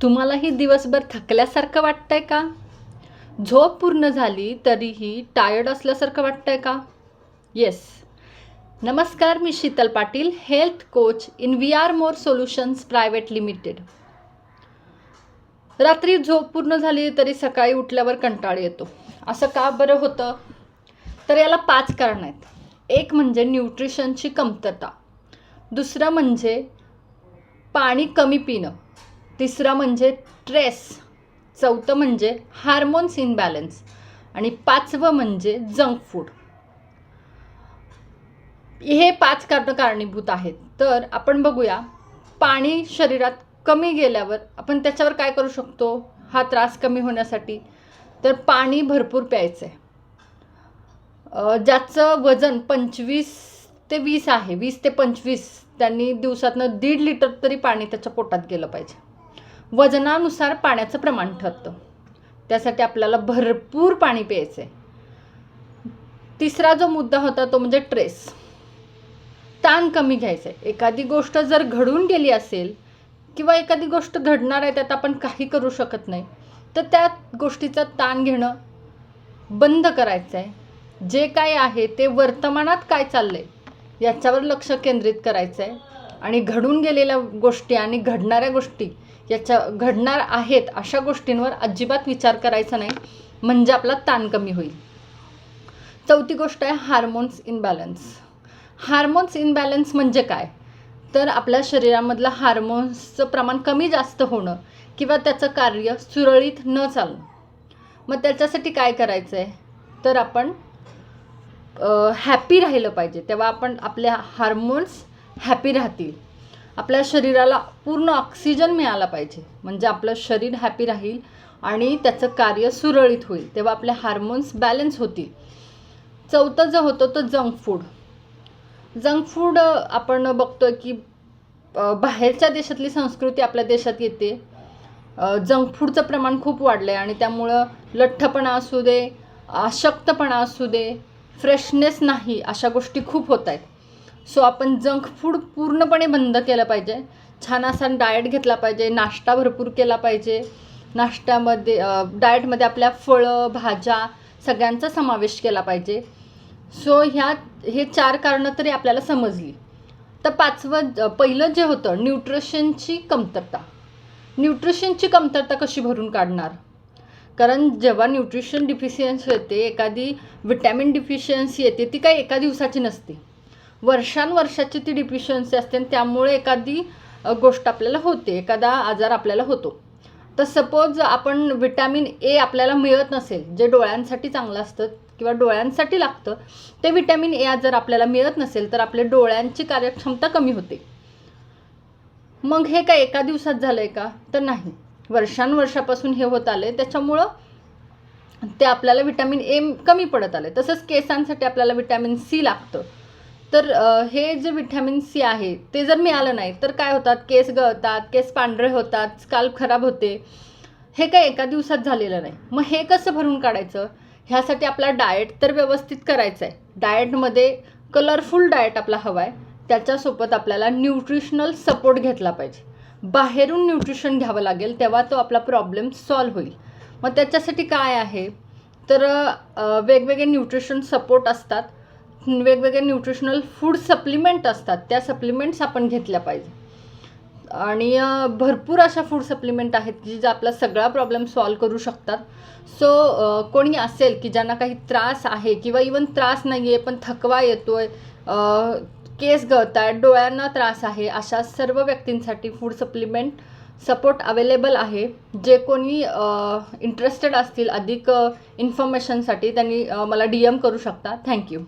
तुम्हालाही दिवसभर थकल्यासारखं वाटतंय का? झोप पूर्ण झाली तरीही टायर्ड असल्यासारखं वाटतंय का? येस. नमस्कार, मी Sheetal Patil, health coach in VR more solutions private limited. रात्री झोप पूर्ण झाली तरी सकाळी उठल्यावर कंटाळा येतो. असं का बरं होतं? तर याला 5 कारणं आहेत. एक म्हणजे न्यूट्रिशनची कमतरता, दुसरं म्हणजे पाणी कमी पिणं, तिसरं म्हणजे स्ट्रेस, चौथं म्हणजे हार्मोन्स इनबॅलन्स आणि 5वं म्हणजे जंक फूड. हे 5 कारणं कारणीभूत आहेत. तर आपण बघूया, पाणी शरीरात कमी गेल्यावर आपण त्याच्यावर काय करू शकतो हा त्रास कमी होण्यासाठी. तर पाणी भरपूर प्यायचं आहे. ज्याचं वजन 25 ते 20 आहे, 20 ते 25, त्यांनी दिवसातनं 1.5 लिटर तरी पाणी त्याच्या पोटात गेलं पाहिजे. वजनानुसार पाण्याचं प्रमाण ठरतं, त्यासाठी आपल्याला भरपूर पाणी प्यायचं आहे. तिसरा जो मुद्दा होता तो म्हणजे स्ट्रेस, ताण कमी घ्यायचं आहे. एखादी गोष्ट जर घडून गेली असेल किंवा एखादी गोष्ट घडणार आहे त्यात आपण काही करू शकत नाही, तर त्या गोष्टीचा ताण घेणं बंद करायचं आहे. जे काय आहे ते वर्तमानात काय चाललं आहे याच्यावर लक्ष केंद्रित करायचं आहे आणि घडून गेलेल्या गोष्टी आणि घडणाऱ्या गोष्टी घडणार आहेत अशा गोष्टींवर अजिबात विचार करायचा नाही, म्हणजे आपला ताण कमी होईल. चौथी गोष्ट आहे हार्मोन्स इनबॅलन्स. हार्मोन्स इनबॅलन्स म्हणजे काय? तर आपल्या शरीरामधलं हार्मोन्सचं प्रमाण कमी जास्त होणं किंवा त्याचं कार्य सुरळीत न चालणं. मग त्याच्यासाठी काय करायचं आहे? तर आपण हॅपी राहिलं पाहिजे, तेव्हा आपले हार्मोन्स हॅपी राहतील. आपल्या शरीराला पूर्ण ऑक्सिजन मिळाला पाहिजे, म्हणजे आपलं शरीर हॅपी राहील आणि त्याचं कार्य सुरळीत होईल, तेव्हा आपले हार्मोन्स बॅलन्स होतील. चौथं जो होतं तो जंक फूड. जंक फूड आपण बघतो की बाहेरच्या देशातली संस्कृती आपल्या देशात येते. जंक फूडचं प्रमाण खूप वाढलं आहे आणि त्यामुळं लठ्ठपणा असू दे, अशक्तपणा असू दे, फ्रेशनेस नाही, अशा गोष्टी खूप होत आहेत. सो आपण जंक फूड पूर्णपणे बंद केलं पाहिजे. छान असा डाएट घेतला पाहिजे, नाश्ता भरपूर केला पाहिजे. नाश्त्यामध्ये डाएटमध्ये आपल्या फळं, भाज्या सगळ्यांचा समावेश केला पाहिजे. सो हे 4 कारणं तरी आपल्याला समजली. तर पहिलं जे होतं न्यूट्रिशनची कमतरता. न्यूट्रिशनची कमतरता कशी भरून काढणार? कारण जेव्हा न्यूट्रिशन डिफिशियन्सी येते, एखादी विटॅमिन डिफिशियन्सी येते, ती काही एका दिवसाची नसते, वर्षांवर्षाची ती डिफिशियन्सी असते आणि त्यामुळे एखादी गोष्ट आपल्याला होते, एखादा आजार आपल्याला होतो. तर सपोज आपण विटॅमिन ए आपल्याला मिळत नसेल, जे डोळ्यांसाठी चांगलं असतं किंवा डोळ्यांसाठी लागतं, ते विटॅमिन ए जर आपल्याला मिळत नसेल तर आपल्या डोळ्यांची कार्यक्षमता कमी होते. मग हे काय एका दिवसात झालं आहे का? तर नाही, वर्षांवर्षापासून हे होत आलं आहे, त्याच्यामुळं ते आपल्याला विटॅमिन ए कमी पडत आलं आहे. तसंच केसांसाठी आपल्याला विटॅमिन सी लागतं. तर हे जे विटॅमिन सी आहे ते जर मिळालं नाही तर काय होतात? केस गळतात, केस पांढरे होतात, स्काल्प खराब होते. हे काय एका दिवसात झालेलं नाही. मग हे कसं भरून काढायचं? ह्यासाठी आपला डाएट तर व्यवस्थित करायचा आहे. डाएटमध्ये कलरफुल डाएट आपला हवा आहे. त्याच्यासोबत आपल्याला न्यूट्रिशनल सपोर्ट घेतला पाहिजे. बाहेरून न्यूट्रिशन घ्यावं लागेल, तेव्हा तो आपला प्रॉब्लेम सॉल्व्ह होईल. मग त्याच्यासाठी काय आहे? तर वेगवेगळे न्यूट्रिशन सपोर्ट असतात, वेगवेगळे न्यूट्रिशनल फूड सप्लिमेंट असतात, त्या सप्लिमेंट्स आपण घेतल्या पाहिजे. आणि भरपूर अशा फूड सप्लिमेंट आहेत की जे आपला सगळा प्रॉब्लेम सॉल्व्ह करू शकतात. सो कोणी असेल की ज्यांना काही त्रास आहे किंवा इवन त्रास नाही आहे पण थकवा येतो आहे, केस गळत आहेत, डोळ्यांना त्रास आहे, अशा सर्व व्यक्तींसाठी फूड सप्लिमेंट सपोर्ट अवेलेबल आहे. जे कोणी इंटरेस्टेड असतील अधिक इन्फॉर्मेशनसाठी त्यांनी मला DM करू शकता. थँक्यू.